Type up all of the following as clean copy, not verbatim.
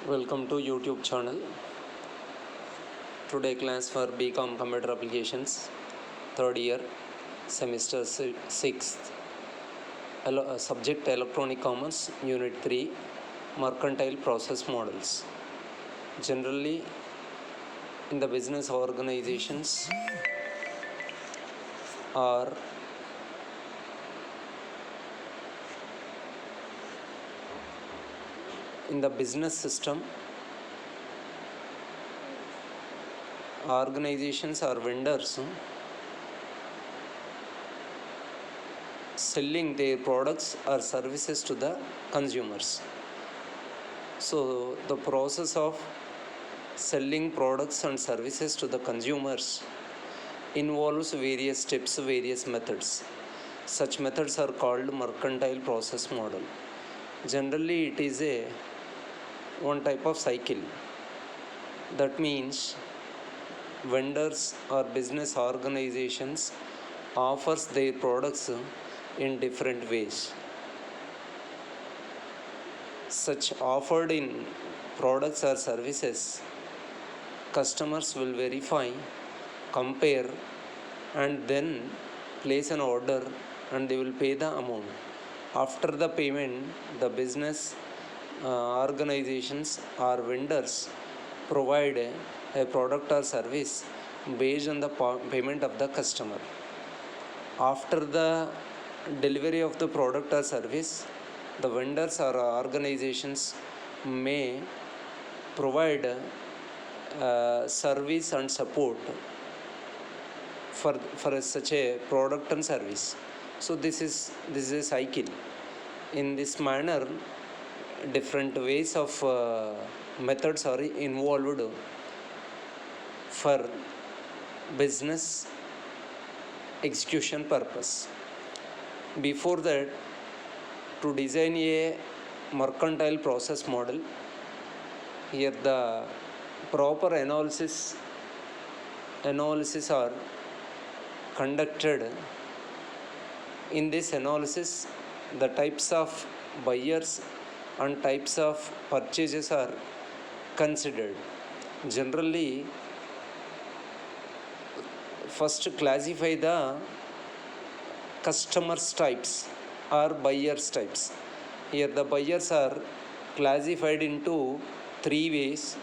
Welcome to YouTube channel. Today class for BCom Computer Applications, third year, semester 6th. Subject Electronic Commerce, Unit 3, Mercantile Process Models. Generally, in the business organizations or in the business system, organizations or vendors selling their products or services to the consumers. So the process of selling products and services to the consumers involves various steps, various methods. Such methods are called mercantile process model. Generally, it is one type of cycle. That means vendors or business organizations offers their products in different ways. Such offered in products or services, customers will verify, compare, and then place an order and they will pay the amount. After the payment, the business organizations or vendors provide a product or service based on the payment of the customer. After the delivery of the product or service, the vendors or organizations may provide service and support for such a product and service. So this is a cycle. In this manner, different ways of methods are involved for business execution purpose. Before that, to design a mercantile process model, here the proper analysis are conducted. In this analysis, the types of buyers and types of purchases are considered. Generally, first classify the customers types or buyers types. Here the buyers are classified into three ways,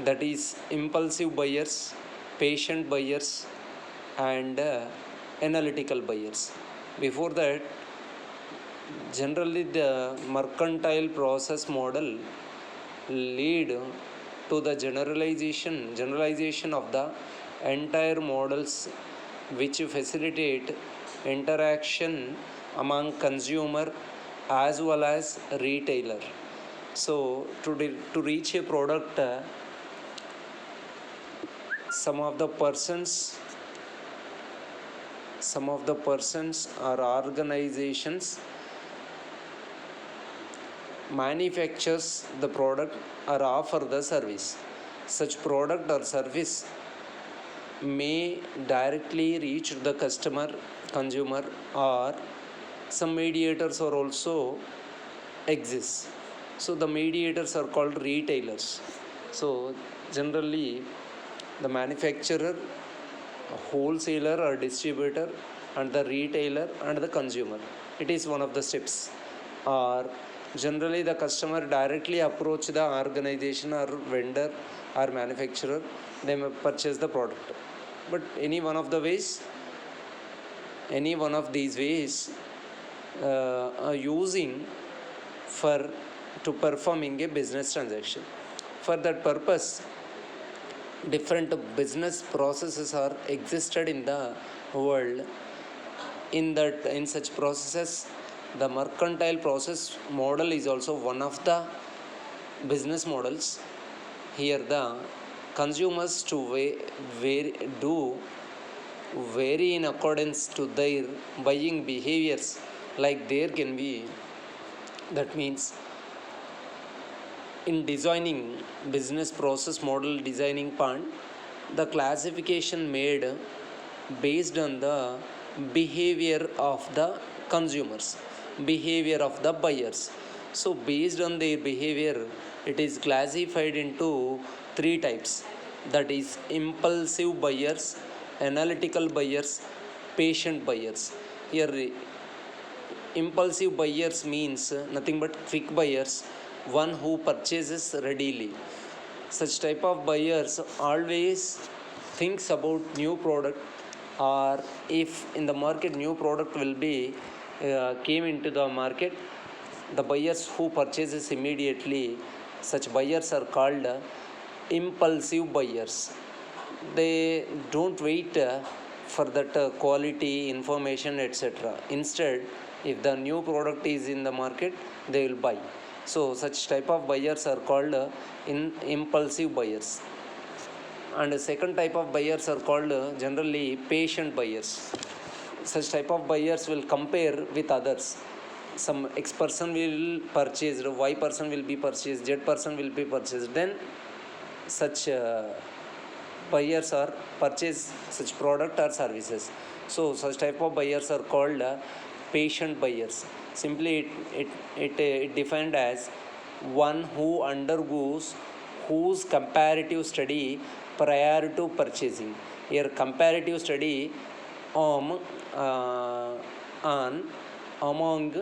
that is impulsive buyers, patient buyers, and analytical buyers. Before that, generally the mercantile process model lead to the generalization of the entire models, which facilitate interaction among consumer as well as retailer. So to reach a product, some of the persons or organizations manufactures the product or offer the service. Such product or service may directly reach the consumer, or some mediators are also exist. So the mediators are called retailers. So generally, the manufacturer, wholesaler or distributor, and the retailer and the consumer, it is one of the steps. Or generally the customer directly approach the organization or vendor or manufacturer, they may purchase the product. But any one of these ways are using to performing a business transaction. For that purpose, different business processes are existed in the world. In such processes, the mercantile process model is also one of the business models. Here the consumers do vary in accordance to their buying behaviors. Like there can be, that means in designing business process model designing part, the classification made based on the behavior of the consumers, behavior of the buyers. So based on their behavior, it is classified into three types, that is impulsive buyers, analytical buyers, patient buyers. Here impulsive buyers means nothing but quick buyers, one who purchases readily. Such type of buyers always thinks about new product, or if in the market new product will be came into the market, the buyers who purchases immediately, such buyers are called impulsive buyers. They don't wait for that quality information, etc. Instead, if the new product is in the market, they will buy. So such type of buyers are called impulsive buyers. And the second type of buyers are called generally patient buyers. Such type of buyers will compare with others. Some X person will purchase, Y person will be purchased, Z person will be purchased. Then such buyers are purchase such product or services. So such type of buyers are called patient buyers. Simply it defined as one who undergoes whose comparative study prior to purchasing. Here comparative study on on among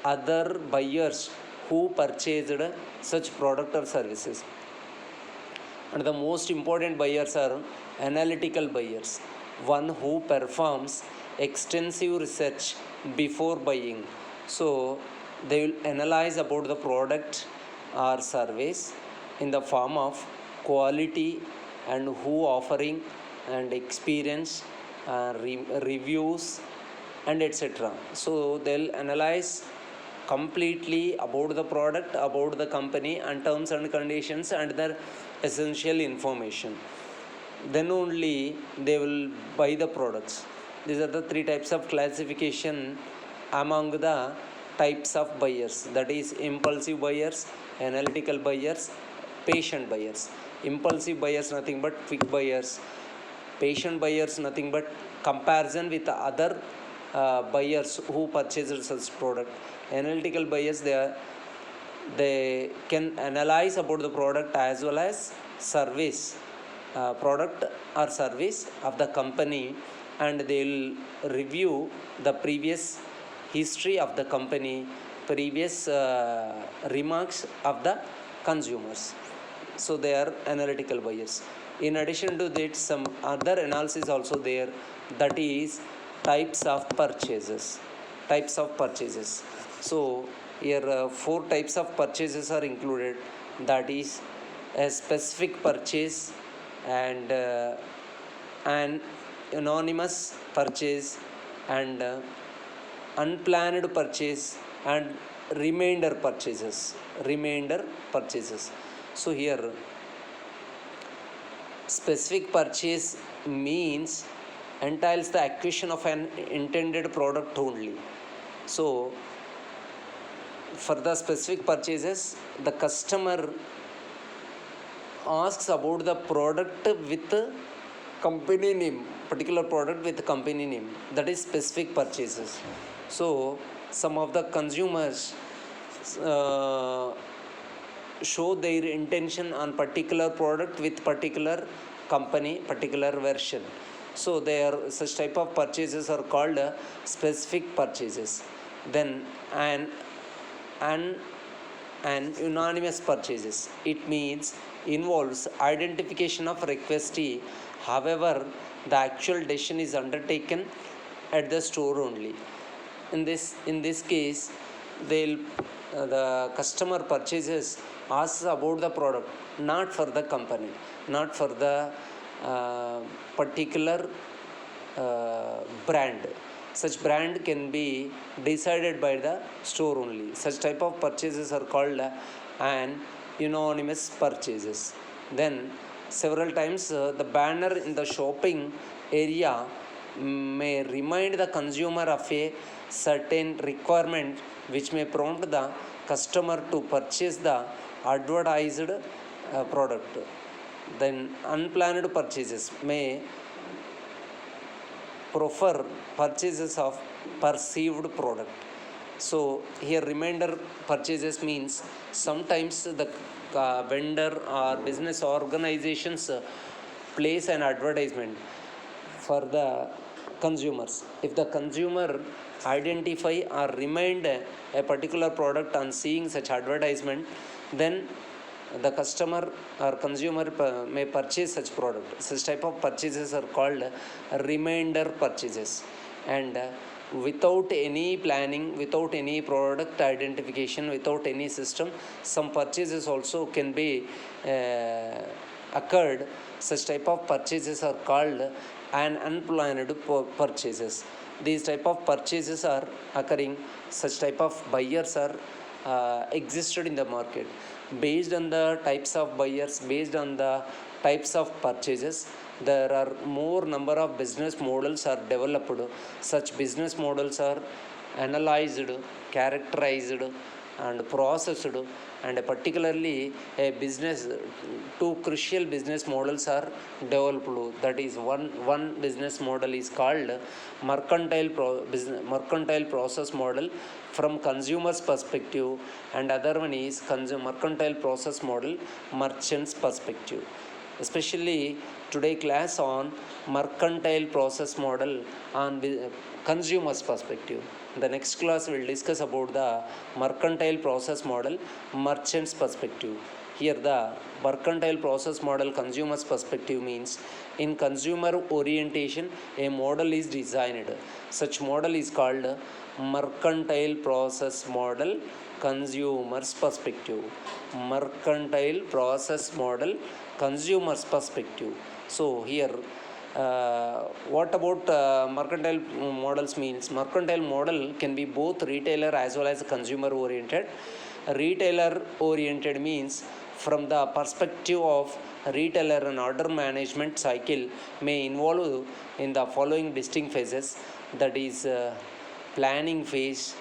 other buyers who purchased such product or services. And the most important buyers are analytical buyers, one who performs extensive research before buying. So they will analyze about the product or service in the form of quality and who offering and experience, reviews and etc. So they'll analyze completely about the product, about the company and terms and conditions and their essential information. Then only they will buy the products. These are the three types of classification among the types of buyers, that is impulsive buyers, analytical buyers, patient buyers. Impulsive buyers nothing but quick buyers, patient buyers nothing but comparison with other buyers who purchased such product. Analytical buyers, they can analyze about the product as well as service, product or service of the company, and they will review the previous history of the company, previous remarks of the consumers. So they are analytical buyers. In addition to that, some other analysis also there, that is types of purchases. Types of purchases. So here four types of purchases are included, that is a specific purchase and an anonymous purchase and unplanned purchase and remainder purchases. So here specific purchase means entails the acquisition of an intended product only. So for the specific purchases, the customer asks about the product with company name, particular product with company name, that is specific purchases. So some of the consumers show their intention on particular product with particular company, particular version. So such type of purchases are called specific purchases. Then an unanimous purchases, it means involves identification of requestee, however the actual decision is undertaken at the store only. In this case, they'll the customer purchases asks about the product, not for the company, not for the particular brand. Such brand can be decided by the store only. Such type of purchases are called an unanimous purchases. Then several times the banner in the shopping area may remind the consumer of a certain requirement, which may prompt the customer to purchase the advertised product. Then unplanned purchases may prefer purchases of perceived product. So here remainder purchases means sometimes the vendor or business organizations place an advertisement for the consumers. If the consumer identify or remind a particular product on seeing such advertisement, then the customer or consumer may purchase such product. Such type of purchases are called reminder purchases. And without any planning, without any product identification, without any system, some purchases also can be occurred. Such type of purchases are called an unplanned purchases. These type of purchases are occurring. Such type of buyers are existed in the market. Based on the types of buyers, based on the types of purchases, there are more number of business models are developed. Such business models are analyzed, characterized, and processed. And particularly a business, two crucial business models are developed. That is, one business model is called mercantile process model from consumers perspective, and other one is mercantile process model merchants perspective. Especially today class on mercantile process model on consumers perspective. The next class will discuss about the mercantile process model merchants perspective. Here the mercantile process model consumers perspective means in consumer orientation a model is designed. Such model is called mercantile process model consumers perspective. Mercantile process model consumers perspective. So here what about mercantile models means? Mercantile model can be both retailer as well as consumer oriented. Retailer oriented means from the perspective of retailer, and order management cycle may involve in the following distinct phases. That is planning phase,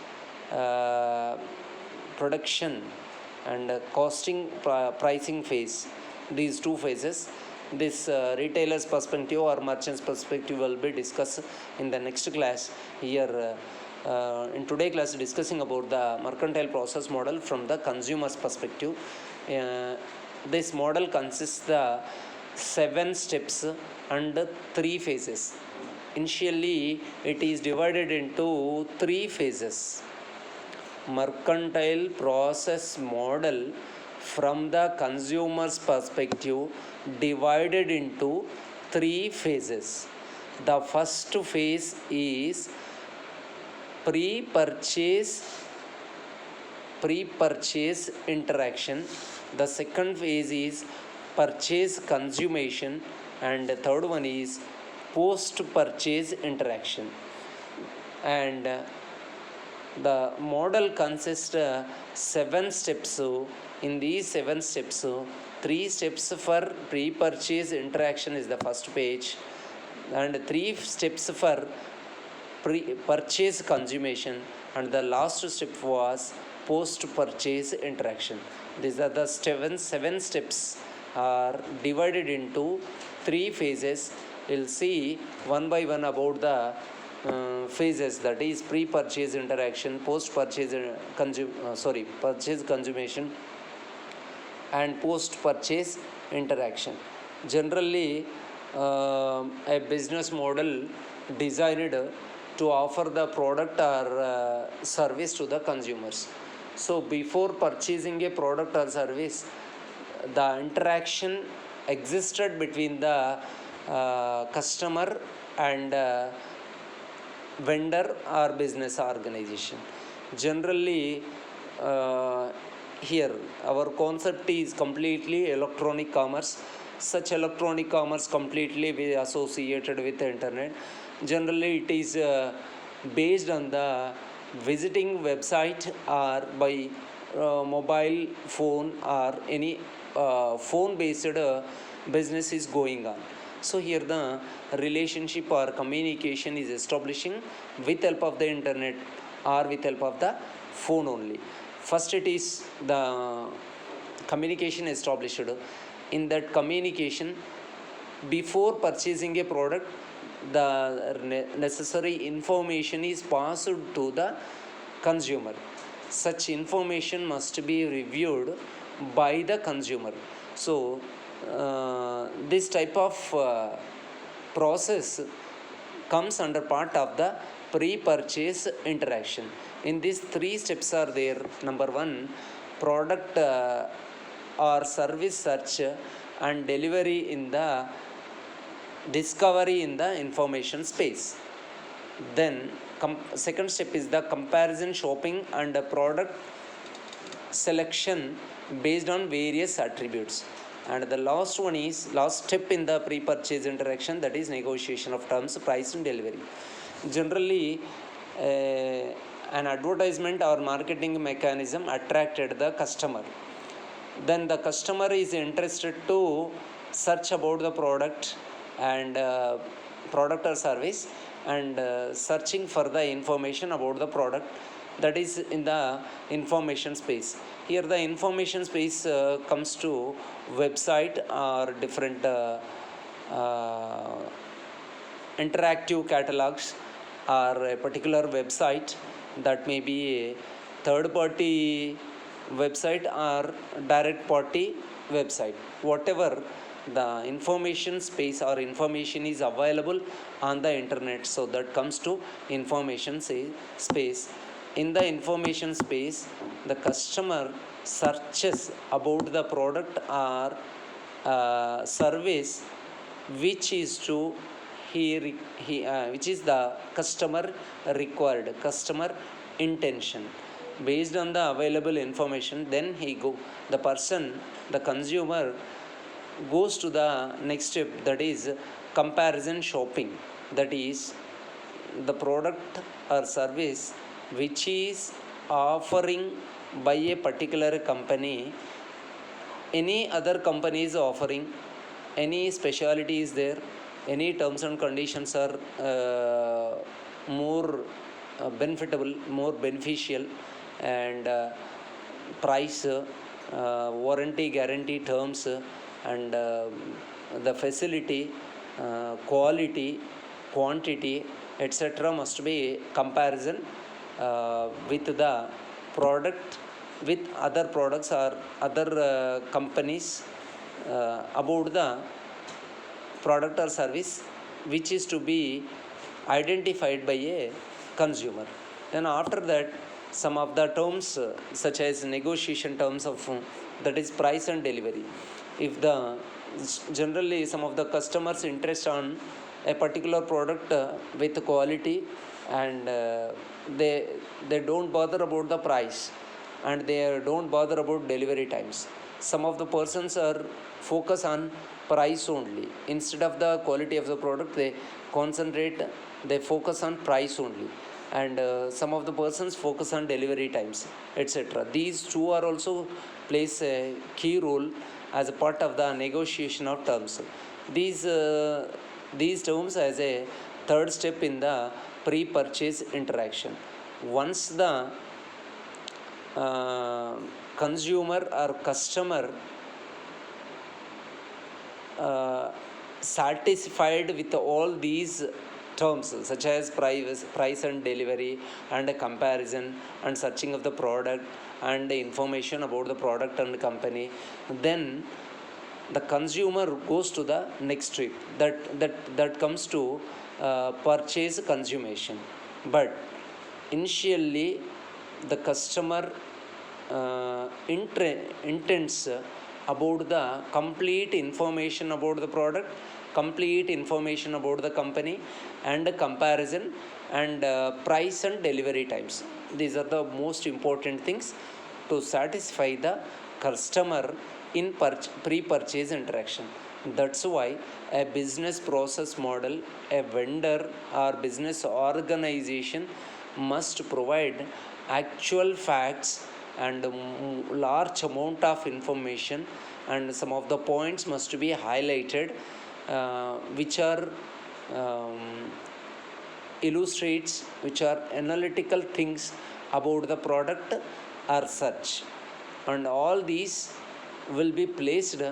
production, and costing pricing phase. These two phases, this retailer's perspective or merchant's perspective will be discussed in the next class. Here in today class discussing about the mercantile process model from the consumer's perspective. This model consists the 7 steps and 3 phases. Initially it is divided into 3 phases. Mercantile process model from the consumer's perspective divided into 3 phases. The first phase is pre-purchase interaction. The second phase is purchase consummation, and the third one is post-purchase interaction. And the model consists 7 steps. In these 7 steps, 3 steps for pre-purchase interaction is the first page, and 3 steps for purchase consummation, and the last step was post-purchase interaction. These are the 7 steps are divided into 3 phases. We'll see one by one about the phases, that is pre-purchase interaction, post-purchase purchase consummation, and post-purchase interaction. Generally, a business model designed to offer the product or service to the consumers. So before purchasing a product or service, the interaction existed between the customer and vendor or business organization. Generally, here our concept is completely electronic commerce. Such electronic commerce completely associated with the internet. Generally it is based on the visiting website or by mobile phone or any phone based business is going on. So here the relationship or communication is establishing with help of the internet or with help of the phone only. First it is the communication established. In that communication, before purchasing a product, the necessary information is passed to the consumer. Such information must be reviewed by the consumer. So this type of process comes under part of the pre-purchase interaction. In these three steps are there. Number one, product or service search and delivery in the discovery in the information space. Then second step is the comparison shopping and the product selection based on various attributes. And the last one is last step in the pre-purchase interaction, that is negotiation of terms, price and delivery. Generally an advertisement or marketing mechanism attracted the customer. Then the customer is interested to search about the product and product or service, and searching for the information about the product, that is in the information space. Here the information space comes to website or different interactive catalogs, or a particular website that may be a third party website or direct party website. Whatever the information space or information is available on the internet, so that comes to information space. In the information space, the customer searches about the product or service which is to which is the customer required, customer intention. Based on the available information, then the consumer goes to the next step, that is comparison shopping. That is the product or service which is offering by a particular company, any other company is offering, any speciality is there, any terms and conditions are more benefitable, more beneficial, and price, warranty, guarantee terms, and the facility, quality, quantity, etc. must be comparison with the product with other products or other companies about the product or service which is to be identified by a consumer. Then after that, some of the terms such as negotiation terms of that is price and delivery. If the generally some of the customers interest on a particular product with quality, and they don't bother about the price, and they don't bother about delivery times. Some of the persons are focus on price only. Instead of the quality of the product, they focus on price only. And some of the persons focus on delivery times, etc. These two are also plays a key role as a part of the negotiation of terms. These terms as a third step in the pre-purchase interaction. Once the consumer or customer satisfied with all these terms such as price and delivery and a comparison and searching of the product and the information about the product and company, then the consumer goes to the next step, that comes to purchase consummation. But initially the customer intends about the complete information about the product, complete information about the company, and a comparison, and price and delivery times. These are the most important things to satisfy the customer in pre-purchase interaction. That's why a business process model, a vendor or business organization must provide actual facts and large amount of information, and some of the points must be highlighted which are illustrates, which are analytical things about the product or such. And all these will be placed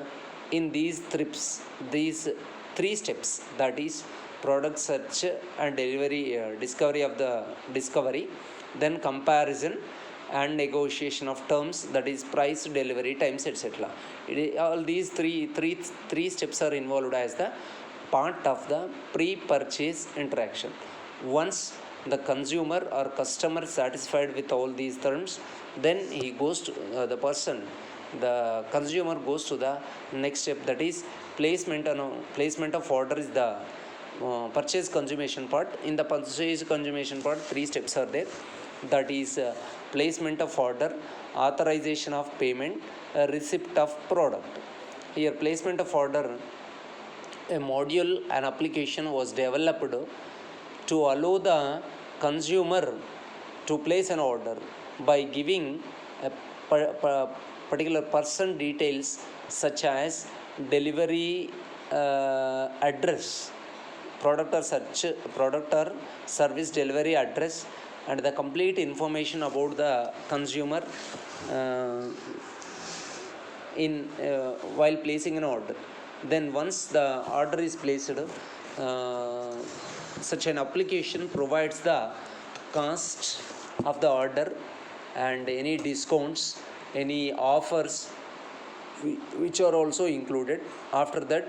in these three steps, that is product search and delivery, discovery of the discovery, then comparison and negotiation of terms, that is price, delivery times, etc. All these three steps are involved as the part of the pre-purchase interaction. Once the consumer or customer satisfied with all these terms, then he goes to the consumer goes to the next step, that is placement of order is the purchase consummation part. In the purchase consummation part, three steps are there, that is placement of order, authorization of payment, receipt of product. Here placement of order, a module, an application was developed to allow the consumer to place an order by giving a particular person details such as delivery address, product or service delivery address, and the complete information about the consumer while placing an order. Then once the order is placed, such an application provides the cost of the order and any discounts, any offers which are also included. After that,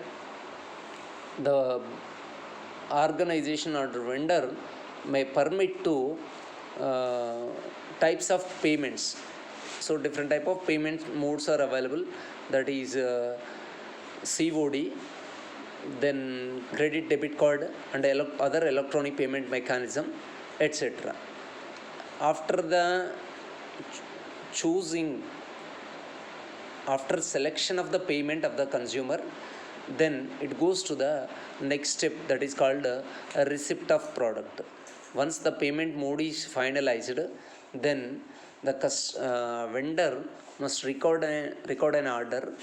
the organization or vendor may permit to types of payments. So different type of payment modes are available, that is COD, then credit debit card, and other electronic payment mechanism, etc. After the after selection of the payment of the consumer, then it goes to the next step, that is called a receipt of product. Once the payment mode is finalized, then the vendor must record an order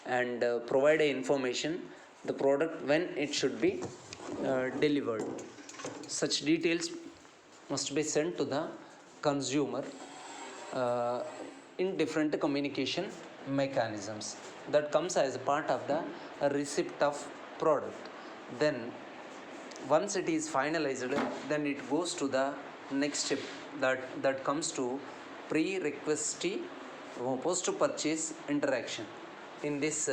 and provide a information, the product, when it should be delivered. Such details must be sent to the consumer in different communication mechanisms. That comes as a part of the receipt of product. Then once it is finalized, then it goes to the next step, that comes to pre-request post purchase interaction. In this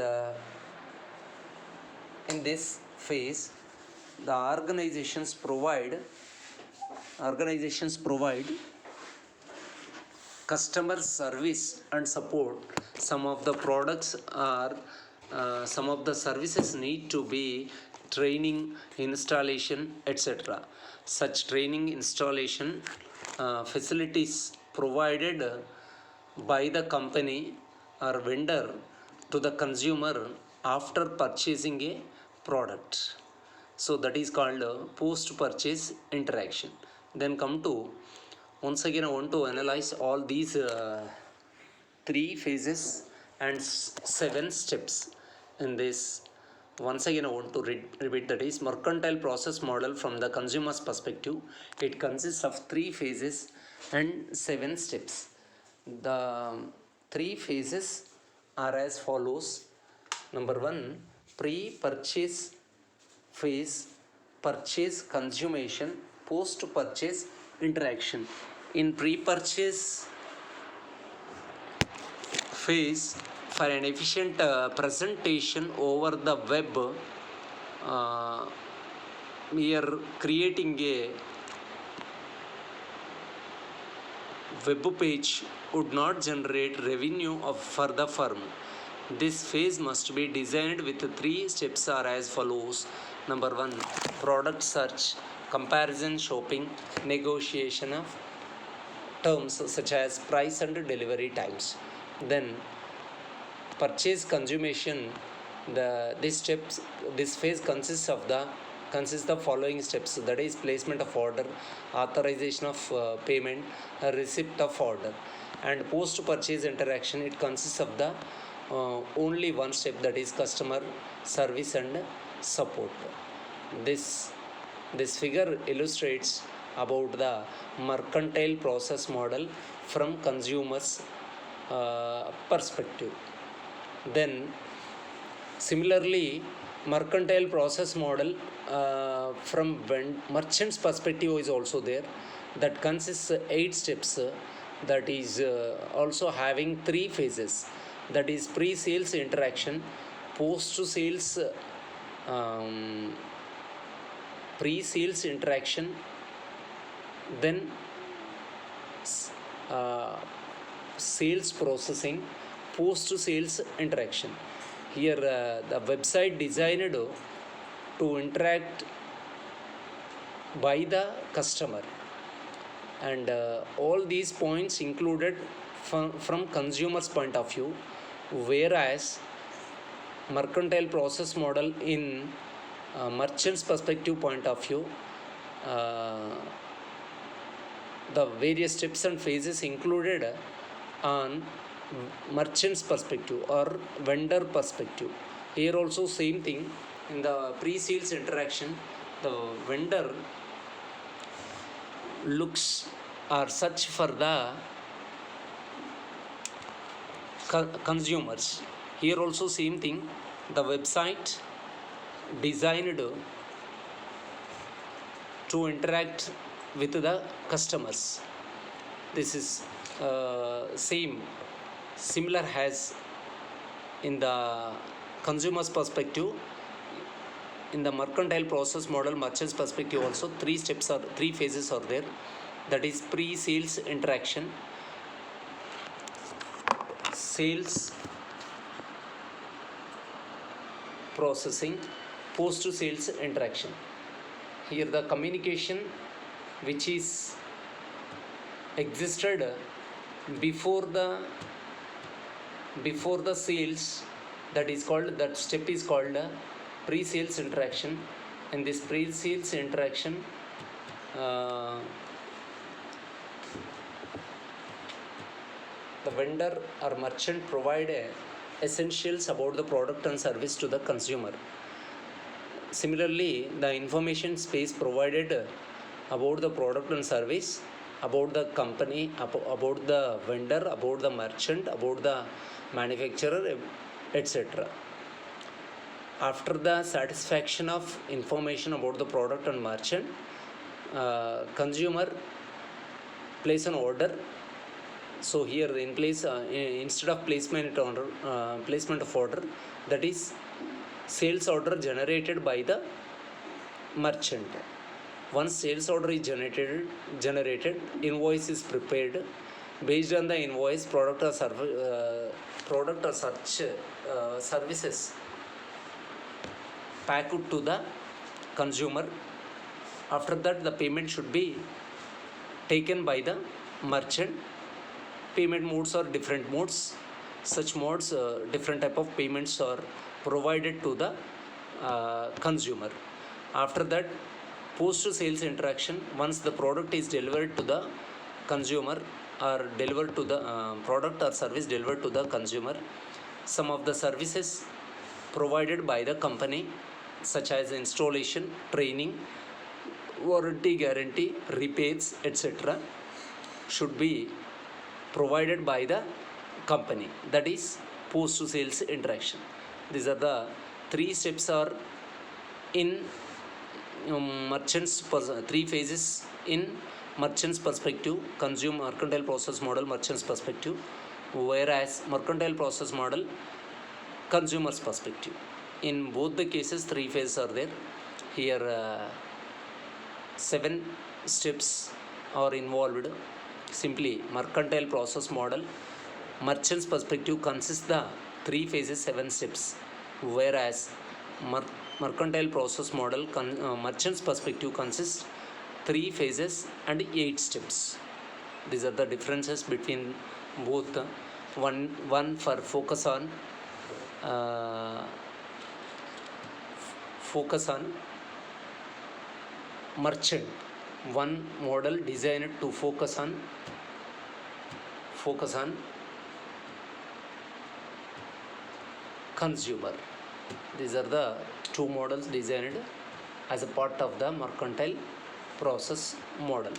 phase, the organizations provide customer service and support. Some of the products are some of the services need to be training, installation, etc. Such training, installation facilities provided by the company or vendor to the consumer after purchasing a product. So that is called post purchase interaction. Then come to, once again I want to analyze all these three phases and 7 steps in this. Once again I want to repeat, that is mercantile process model from the consumer's perspective. It consists of 3 phases and 7 steps. The 3 phases are as follows. Number 1, pre-purchase phase, purchase consummation, post-purchase interaction. In pre-purchase phase, for an efficient presentation over the web, we are creating a web page would not generate revenue for the firm. This phase must be designed with 3 steps are as follows. Number 1, product search, comparison shopping, negotiation of terms such as price and delivery times. Then purchase consummation, this phase consists the following steps, that is placement of order, authorization of payment, receipt of order. And post purchase interaction, it consists of the only one step, that is customer service and support. This figure illustrates about the mercantile process model from consumers perspective. Then similarly, mercantile process model from merchant's perspective is also there. that consists 8 steps, that is also having 3 phases, that is pre-sales interaction, post-sales um, pre-sales interaction, then uh, sales processing, post-sales interaction. Here the website designed to interact by the customer, and all these points included from consumer's point of view, whereas mercantile process model in merchant's perspective point of view, uh, the various steps and phases included on merchant's perspective or vendor perspective. Here also same thing, in the pre-sales interaction, the vendor looks or search for the consumers. Here also same thing, the website designed to interact with the customers. This is same similar as in the consumer's perspective. In the mercantile process model merchant's perspective also, 3 phases are there, that is pre-sales interaction, sales processing, post-sales interaction. Here the communication which is existed before the sales, that step is called pre-sales interaction. In this pre-sales interaction, the vendor or merchant provide essentials about the product and service to the consumer. Similarly, the information space provided about the product and service, about the company, about the vendor, about the merchant, about the manufacturer, etc. After the satisfaction of information about the product and merchant, consumer place an order. So here in place, instead of placement of order, that is sales order generated by the merchant. Once sales order is generated, invoice is prepared. Based on the invoice, product or such services packed to the consumer. After that, the payment should be taken by the merchant. Payment modes are different modes. Such modes, different type of payments are provided to the consumer. After that, post-sales interaction, once the product is delivered to the consumer or delivered to the product or service delivered to the consumer, some of the services provided by the company, such as installation, training, warranty, guarantee, repairs, etc., should be provided by the company. That is post-sales interaction. These are the 3 steps are in merchants, 3 phases in merchant's perspective, consumer mercantile process model merchant's perspective, whereas mercantile process model consumer's perspective. In both the cases, 3 phases are there. Here 7 steps are involved. Simply mercantile process model merchant's perspective consists the 3 phases, 7 steps, whereas mercantile process model merchant's perspective consists 3 phases and 8 steps. These are the differences between both. One for focus on merchant, one model designed to focus on consumer. These are the 2 models designed as a part of the mercantile process model.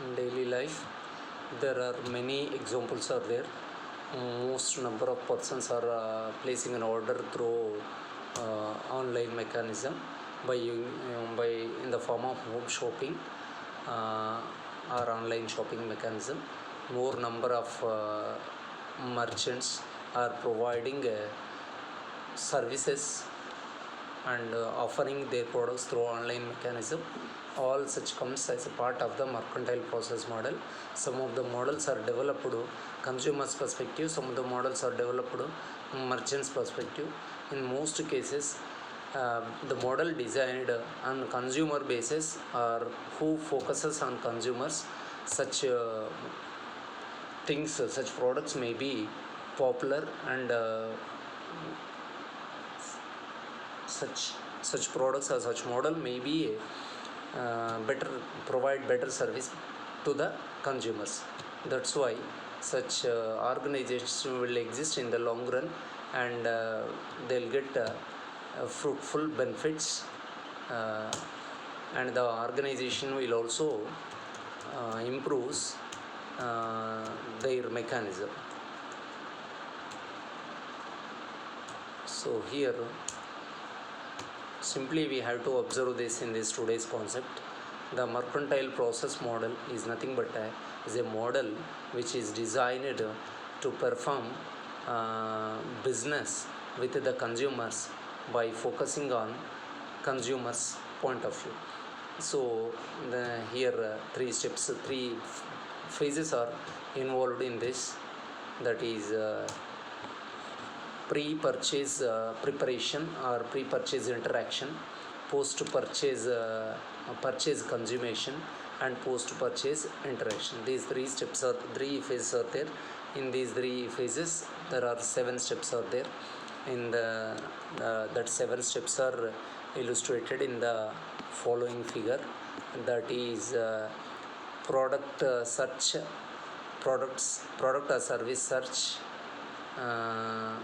In daily life there are many examples are there. Most number of persons are placing an order through online mechanism by in the form of home shopping uh, or online shopping mechanism. More number of merchants are providing services and offering their products through online mechanism. All such comes as a part of the mercantile process model. Some of the models are developed consumers perspective, some of the models are developed merchants perspective. In most cases the model designed on consumer basis or who focuses on consumers, such things, such products may be popular, and such products or such model may be better, provide better service to the consumers. That's why such organizations will exist in the long run, and they'll get fruitful benefits, uh, and the organization will also improves their mechanism. So here simply we have to observe this in this today's concept. The mercantile process model is nothing but is a model which is designed to perform business with the consumers by focusing on consumers point of view. So here three phases are involved in this. That is pre-purchase preparation or pre-purchase interaction, post-purchase purchase consummation, and post-purchase interaction. These three phases are there. In these three phases there are 7 steps are there. In the that 7 steps are illustrated in the following figure. That is product search, product or service search, uh,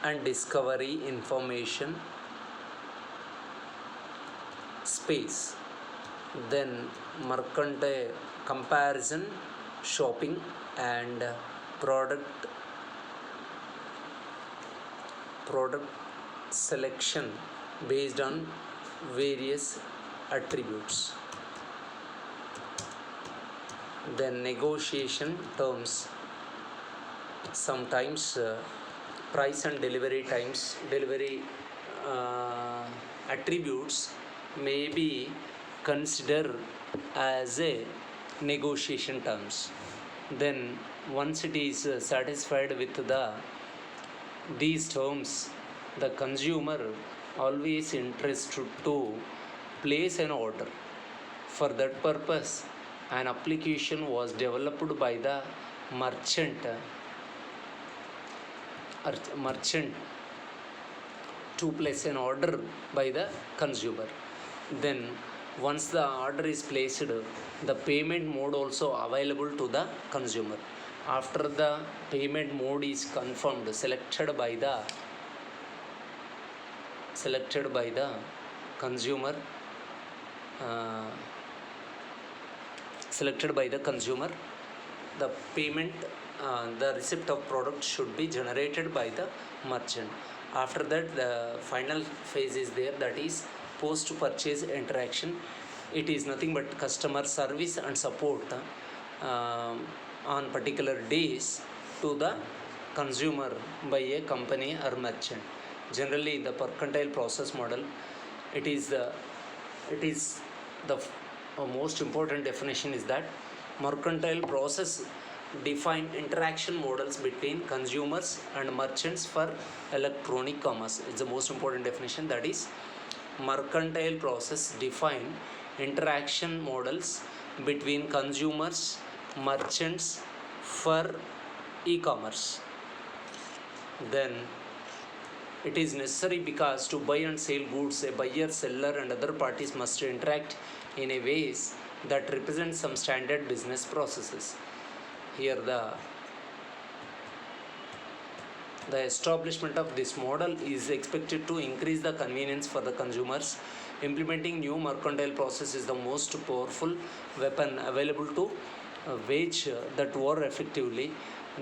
and discovery information space. Then mercantile comparison, shopping, and product selection based on various attributes. Then negotiation terms, sometimes price and delivery attributes may be considered as a negotiation terms. Then once it is satisfied with these terms, the consumer always interested to place an order. For that purpose, an application was developed by the merchant to place an order by the consumer. Then once the order is placed, the payment mode also available to the consumer. After the payment mode is confirmed, selected by the consumer, the payment, the receipt of product should be generated by the merchant. After that, the final phase is there, that is post purchase interaction. It is nothing but customer service and support on particular days to the consumer by a company or merchant. Generally, in the mercantile process model, it is the most important definition is that mercantile process define interaction models between consumers and merchants for electronic commerce. It's the most important definition, that is mercantile process define interaction models between consumers, merchants for e-commerce. Then it is necessary because to buy and sell goods, a buyer, seller and other parties must interact in a ways that represent some standard business processes. Here the establishment of this model is expected to increase the convenience for the consumers. Implementing new mercantile process is the most powerful weapon available to wage that war effectively.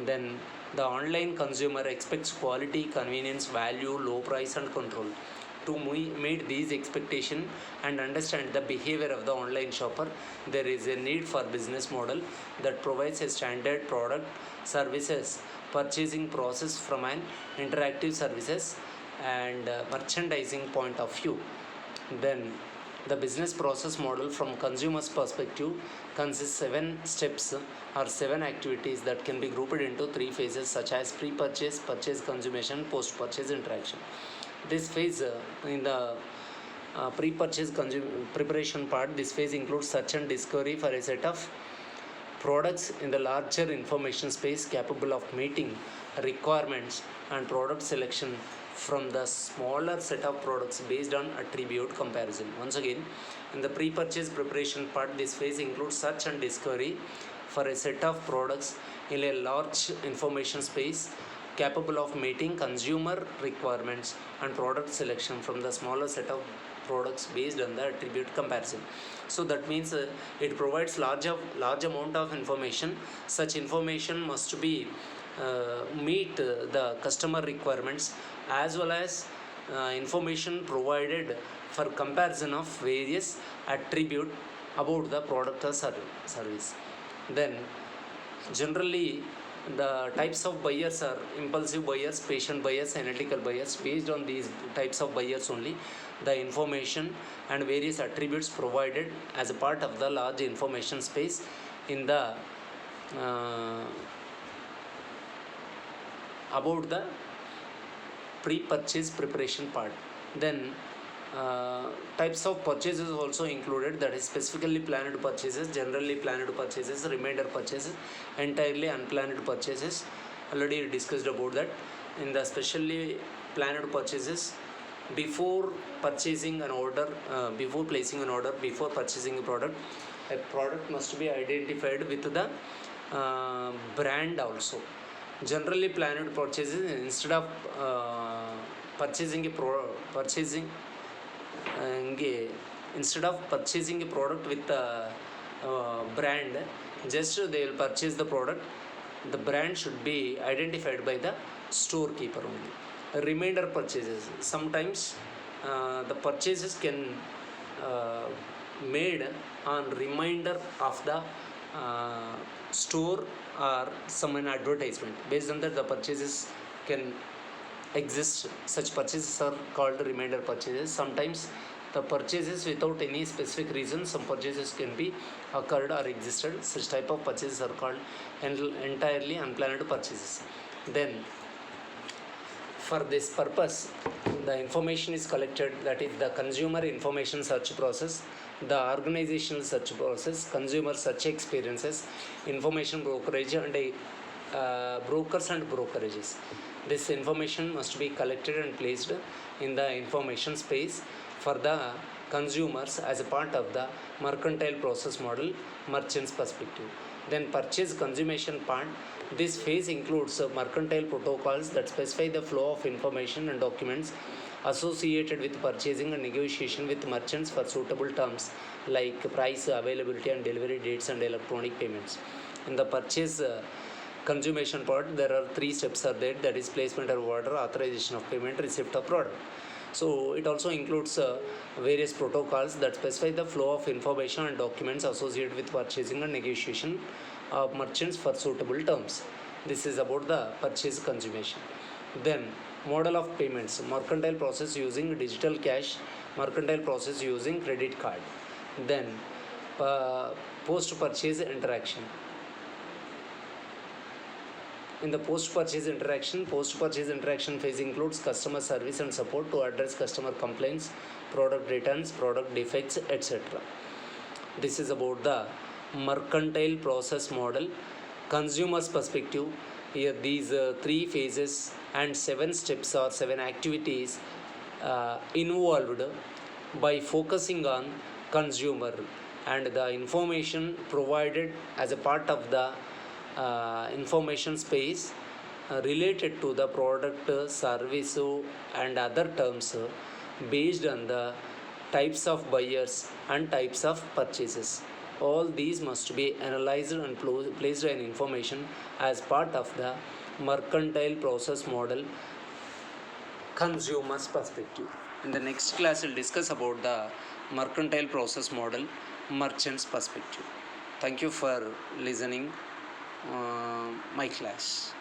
Then the online consumer expects quality, convenience, value, low price and control. To meet these expectations and understand the behavior of the online shopper, there is a need for business model that provides a standard product, services, purchasing process from an interactive services and merchandising point of view. Then the business process model from consumer's perspective consists 7 steps or 7 activities that can be grouped into 3 phases, such as pre-purchase, purchase, consummation, post-purchase interaction. This phase in the pre-purchase preparation part, this phase includes search and discovery for a set of products in the larger information space capable of meeting requirements, and product selection from the smaller set of products based on attribute comparison. Once again, in the pre-purchase preparation part, this phase includes search and discovery for a set of products in a large information space capable of meeting consumer requirements, and product selection from the smaller set of products based on the attribute comparison. So that means it provides large amount of information. Such information must be meet the customer requirements, as well as information provided for comparison of various attribute about the product or service. Then generally the types of buyers are impulsive buyers, patient buyers, analytical buyers. Based on these types of buyers only, the information and various attributes provided as a part of the large information space in the about the pre-purchase preparation part. Then types of purchases also included, that is specifically planned purchases, generally planned purchases, remainder purchases, entirely unplanned purchases. Already discussed about that. In the specially planned purchases, before purchasing an order, before placing an order, before purchasing a product must be identified with the brand also. Generally planned purchases, instead of purchasing instead of purchasing a product with a brand, just they will purchase the product. The brand should be identified by the storekeeper only. Remainder purchases, sometimes the purchases can uh, made on reminder of the store or some an advertisement. Based on that, the purchases can exist. Such purchases are called reminder purchases. Sometimes the purchases without any specific reason, some purchases can be occurred or existed. Such type of purchases are called entirely unplanned purchases. Then for this purpose, the information is collected, that is the consumer information search process, the organizational search process, consumer search experiences, information brokerage, and brokers and brokerages. This information must be collected and placed in the information space for the consumers as a part of the mercantile process model, merchant's perspective. Then purchase consummation part. This phase includes mercantile protocols that specify the flow of information and documents associated with purchasing and negotiation with merchants for suitable terms like price, availability, and delivery dates and electronic payments. In the purchase consummation part, there are 3 steps are there, that is placement of order, authorization of payment, receipt of product. So it also includes various protocols that specify the flow of information and documents associated with purchasing and negotiation of merchants for suitable terms. This is about the purchase consummation. Then model of payments, mercantile process using digital cash, mercantile process using credit card. Then post purchase interaction. In the post-purchase interaction phase includes customer service and support to address customer complaints, product returns, product defects, etc. This is about the mercantile process model. Consumer's perspective, here these 3 phases and 7 steps or 7 activities involved by focusing on consumer and the information provided as a part of the information space related to the product, service, and other terms based on the types of buyers and types of purchases. All these must be analyzed and placed in information as part of the mercantile process model, consumer's perspective. In the next class, we'll discuss about the mercantile process model, merchant's perspective. Thank you for listening my class.